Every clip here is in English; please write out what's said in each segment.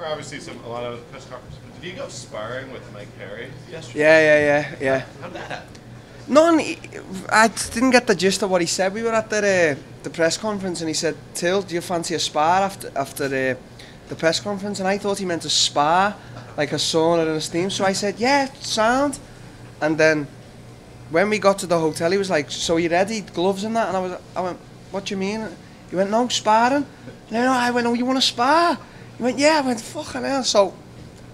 remember obviously a lot of press conferences. Did you go sparring with Mike Perry yesterday? Yeah. How did that happen? None. I didn't get the gist of what he said. We were at the press conference, and he said, "Till, do you fancy a spar after the press conference?" And I thought he meant a spar, like a sauna and a steam. So I said, "Yeah, sound." And then when we got to the hotel, he was like, "So you ready? Gloves and that?" And I went, "What do you mean?" He went, "No, sparring." No, I went, "Oh, you want to spar?" He went, "Yeah." I went, "Fucking hell." So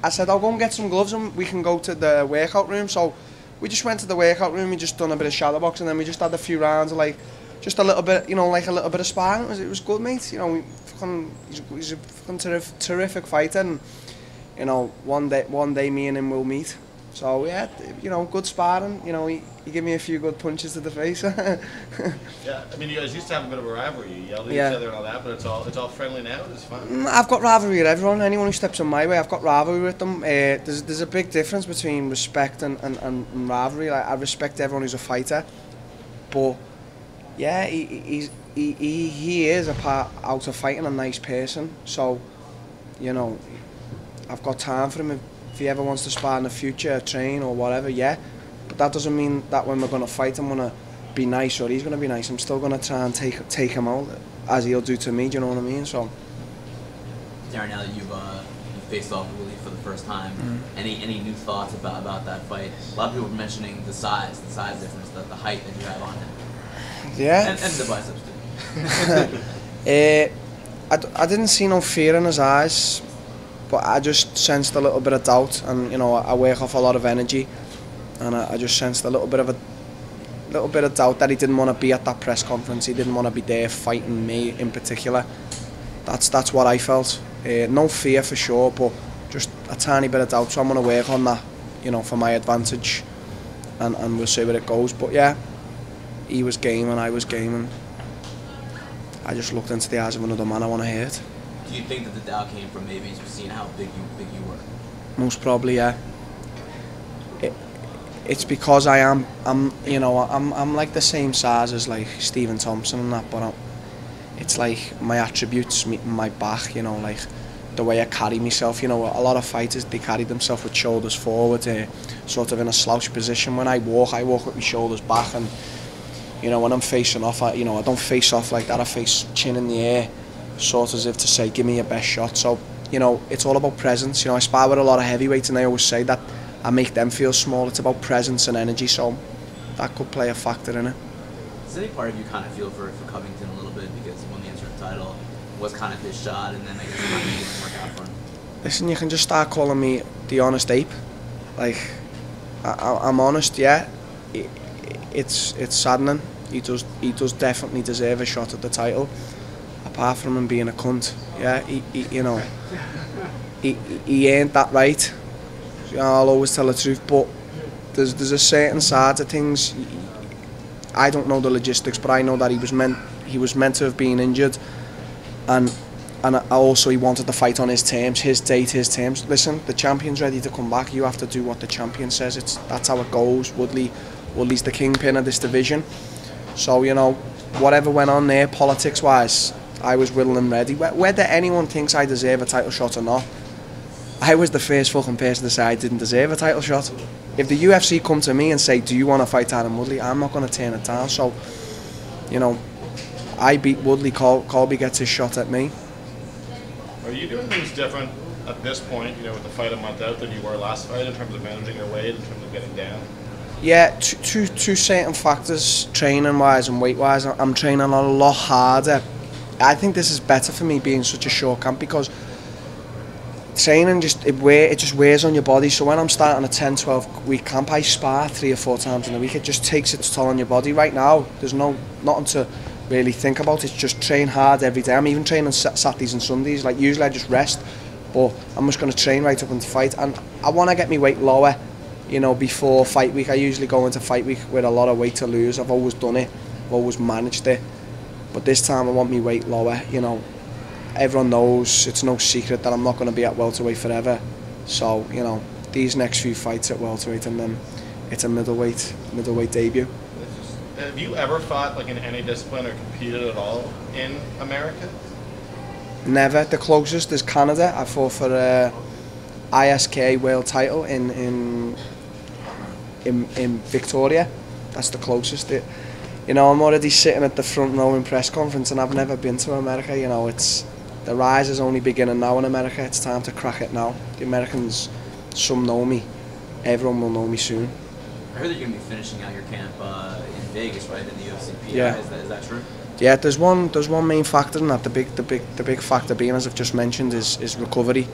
I said, "I'll go and get some gloves and we can go to the workout room." So we just went to the workout room. We just done a bit of shadow boxing, and then we just had a few rounds of like just a little bit, like a little bit of sparring. It was good, mate. He's a fucking terrific fighter, and one day me and him will meet. So yeah, good sparring. He gave me a few good punches to the face. Yeah, I mean, you guys used to have a bit of a rivalry. You yelled at each other and all that, but it's all friendly now. It's fun. I've got rivalry with everyone. Anyone who steps on my way, I've got rivalry with them. There's a big difference between respect and rivalry. Like, I respect everyone who's a fighter, but yeah, he is a part out of fighting a nice person. So, I've got time for him if he ever wants to spar in the future, train or whatever. Yeah, but that doesn't mean that when we're gonna fight, I'm gonna be nice or he's gonna be nice. I'm still gonna try and take him out as he'll do to me. Do you know what I mean? So, Darren, now that you've faced off with Willie for the first time, any new thoughts about that fight? A lot of people were mentioning the size difference, the height that you have on him. Yeah. And the biceps too. I didn't see no fear in his eyes, but I just sensed a little bit of doubt, and I work off a lot of energy, and I just sensed a little bit of doubt that he didn't want to be at that press conference. He didn't want to be there fighting me in particular. That's what I felt. No fear for sure, but just a tiny bit of doubt. So I'm gonna work on that, for my advantage, and we'll see where it goes. But yeah, he was game and I was game, and I just looked into the eyes of another man I want to hurt. Do you think that the doubt came from maybe just seeing how big you were? Most probably, yeah. It's because I'm like the same size as like Stephen Thompson and that, but it's like my attributes, my back, like the way I carry myself. A lot of fighters, they carry themselves with shoulders forward, sort of in a slouch position. When I walk with my shoulders back, and when I'm facing off, I don't face off like that. I face chin in the air, sort of as if to say, give me your best shot. So, it's all about presence. I spar with a lot of heavyweights, and I always say that I make them feel small. It's about presence and energy, so that could play a factor in it. Does any part of you kind of feel for Covington a little bit, because he won the interim title, was kind of his shot, and then I guess it didn't work out for him? Listen, you can just start calling me the honest ape. Like, I'm honest, yeah. It's saddening. He does definitely deserve a shot at the title. Apart from him being a cunt, yeah, he ain't that right. I'll always tell the truth, but there's a certain side to things. I don't know the logistics, but I know that he was meant to have been injured, and also he wanted to fight on his terms, his date, his terms. Listen, the champion's ready to come back. You have to do what the champion says. That's how it goes. Woodley's the kingpin of this division. So whatever went on there, politics-wise, I was willing and ready. Whether anyone thinks I deserve a title shot or not, I was the first fucking person to say I didn't deserve a title shot. If the UFC come to me and say, do you want to fight Darren Woodley, I'm not going to turn it down. So, I beat Woodley, Colby gets his shot at me. Are you doing things different at this point, with the fight a month out, than you were last fight in terms of managing your weight, in terms of getting down? Yeah, two certain factors, training-wise and weight-wise. I'm training a lot harder. I think this is better for me being such a short camp, because training it just wears on your body. So when I'm starting a 10-12 week camp, I spar 3 or 4 times in a week. It just takes its toll on your body. Right now, there's nothing to really think about. It's just train hard every day. I'm even training Saturdays and Sundays. Like, usually I just rest, but I'm just going to train right up into fight. And I want to get my weight lower, before fight week. I usually go into fight week with a lot of weight to lose. I've always done it. I've always managed it. But this time I want my weight lower. Everyone knows, it's no secret that I'm not going to be at welterweight forever. So, these next few fights at welterweight, and then it's a middleweight debut. Have you ever fought like in any discipline or competed at all in America? Never. The closest is Canada. I fought for ISK world title in Victoria. That's the closest. You know, I'm already sitting at the front row in press conference, and I've never been to America. You know, the rise is only beginning now in America. It's time to crack it now. The Americans, some know me. Everyone will know me soon. I heard that you're going to be finishing out your camp in Vegas, right, in the UFC PI. Yeah. Is that true? Yeah, there's one main factor in that. The big factor being, as I've just mentioned, is recovery.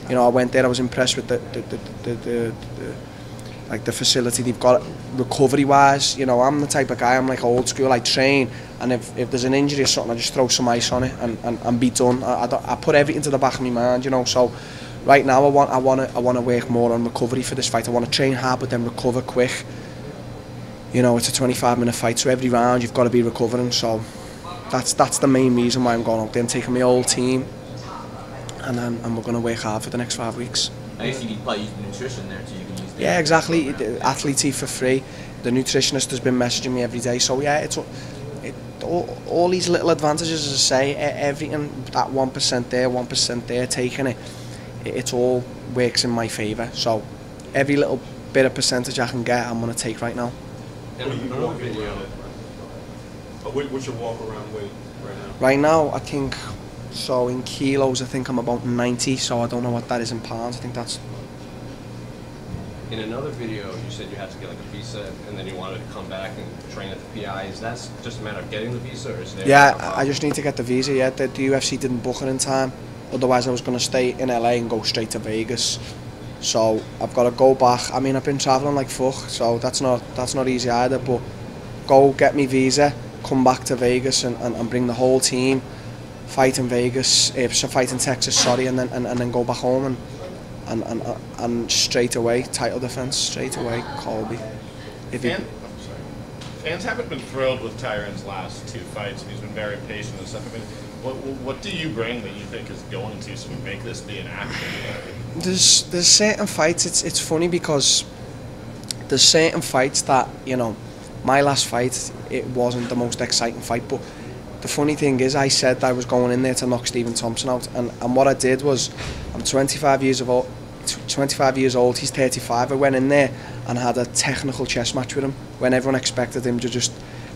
You know, I went there. I was impressed with the facility they've got recovery wise. You know, I'm the type of guy, I'm like old school. I train, and if there's an injury or something, I just throw some ice on it and be done. I put everything to the back of my mind. You know, so right now I want to work more on recovery for this fight. I want to train hard, but then recover quick. You know, it's a 25-minute fight, so every round you've got to be recovering. So that's the main reason why I'm going out there and taking my whole team, and we're going to work hard for the next 5 weeks. I guess you can probably use the nutrition there too. You can use yeah, exactly. The athletes eat for free. The nutritionist has been messaging me every day. So yeah, all these little advantages, as I say, everything, that 1% there, 1% there, taking it all works in my favour. So every little bit of percentage I can get, I'm going to take right now. And another video. What's your walk around weight right now? Right now, I think, so in kilos, I think I'm about 90, so I don't know what that is in pounds. I think that's... In another video, you said you had to get like a visa, and then you wanted to come back and train at the PI. Is that just a matter of getting the visa, or is there... Yeah, I just need to get the visa, yeah. The UFC didn't book it in time. Otherwise, I was going to stay in LA and go straight to Vegas. So I've got to go back. I mean, I've been travelling like fuck, so that's not easy either, but go get me visa, come back to Vegas and bring the whole team, fight in Vegas, fight in Texas, sorry, and then go back home and straight away, title defense, straight away, Colby. Fans haven't been thrilled with Tyron's last 2 fights, and he's been very patient and stuff. I mean, what do you bring that you think is going to sort of make this be an action? There's certain fights, it's funny because there's certain fights that, you know, my last fight, it wasn't the most exciting fight, but the funny thing is I said I was going in there to knock Stephen Thompson out, and what I did was, I'm 25 years old, he's 35, I went in there and had a technical chess match with him when everyone expected him to just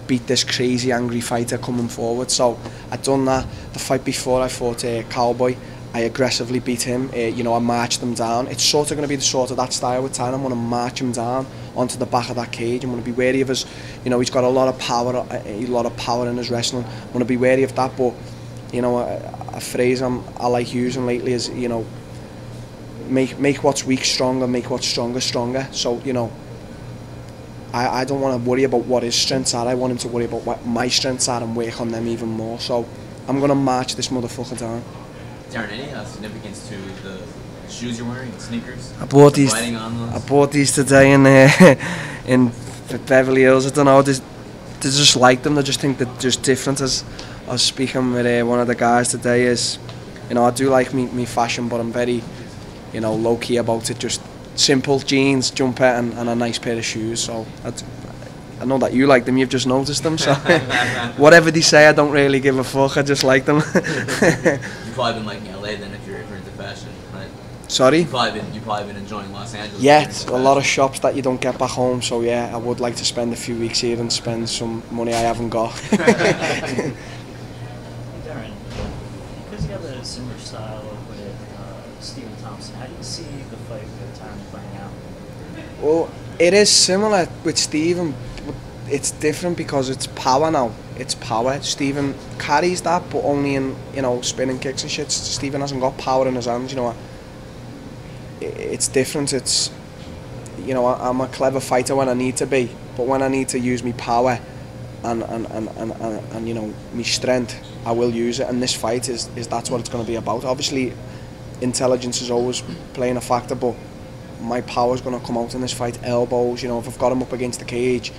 beat this crazy angry fighter coming forward. So I'd done that. The fight before I fought Cowboy, I aggressively beat him, you know, I marched him down. It's sort of going to be the sort of that style with Tyron. I'm going to march him down onto the back of that cage. I'm going to be wary of his, you know, he's got a lot of power in his wrestling. I'm going to be wary of that, but, you know, a phrase I like using lately is, you know, make what's weak stronger, make what's stronger stronger. So, you know, I don't want to worry about what his strengths are. I want him to worry about what my strengths are and work on them even more. So I'm going to march this motherfucker down. Darren, any significance to the shoes you're wearing, the sneakers? I bought these. Writing on those? I bought these today in Beverly Hills. I don't know. They just like them. They just think they're just different. As I was speaking with one of the guys today, is, you know, I do like me fashion, but I'm very, you know, low key about it. Just simple jeans, jumper, and a nice pair of shoes. So I know that you like them. You've just noticed them. So whatever they say, I don't really give a fuck. I just like them. You've probably been liking LA then if you're into fashion, right? Sorry? You've probably been enjoying Los Angeles. Yeah, it's a lot of shops that you don't get back home. So yeah, I would like to spend a few weeks here and spend some money I haven't got. Darren, because you have a similar style with Stephen Thompson, how do you see the fight with Tyron playing out? Well, it is similar with Stephen, but it's different because it's power now. It's power. Stephen carries that, but only in, you know, spinning kicks and shit. Stephen hasn't got power in his hands, you know. It's different. It's, you know, I'm a clever fighter when I need to be, but when I need to use my power and you know, my strength, I will use it. And this fight is that's what it's going to be about. Obviously, intelligence is always playing a factor, but my power is going to come out in this fight. Elbows, you know, if I've got him up against the cage,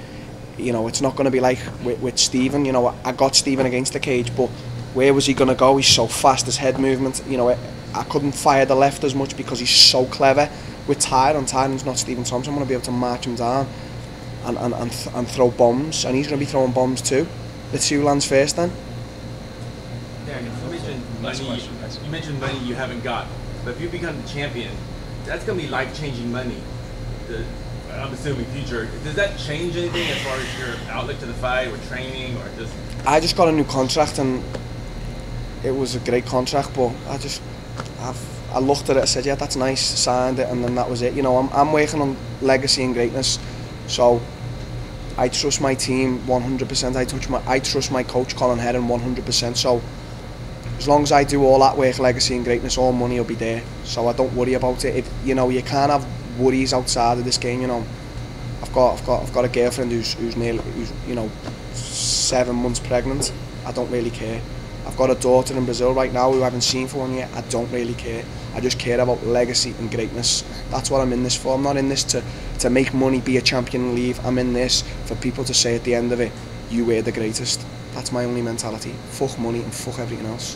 you know, it's not going to be like with Stephen. You know, I got Stephen against the cage, but where was he going to go? He's so fast, his head movement, you know, I couldn't fire the left as much because he's so clever. With Tyron's not Stephen Thompson. I'm going to be able to march him down and throw bombs, and he's going to be throwing bombs too. Let's see who lands first then. Darren, you mentioned money. You mentioned money you haven't got, but if you become the champion, that's going to be life-changing money. I'm assuming future. Does that change anything as far as your outlook to the fight or training or just? I just got a new contract and it was a great contract, but I looked at it, I said, yeah, that's nice, signed it, and then that was it. You know, I'm working on legacy and greatness, so I trust my team 100%. I trust my coach Colin Heron 100%. So as long as I do all that work, legacy and greatness, all money will be there. So I don't worry about it. If, you know, you can't have worries outside of this game. You know, I've got a girlfriend who's you know 7 months pregnant. I don't really care. I've got a daughter in Brazil right now who I haven't seen for 1 year. I don't really care. I just care about legacy and greatness. That's what I'm in this for. I'm not in this to make money, be a champion and leave. I'm in this for people to say at the end of it, you were the greatest. That's my only mentality. Fuck money and fuck everything else.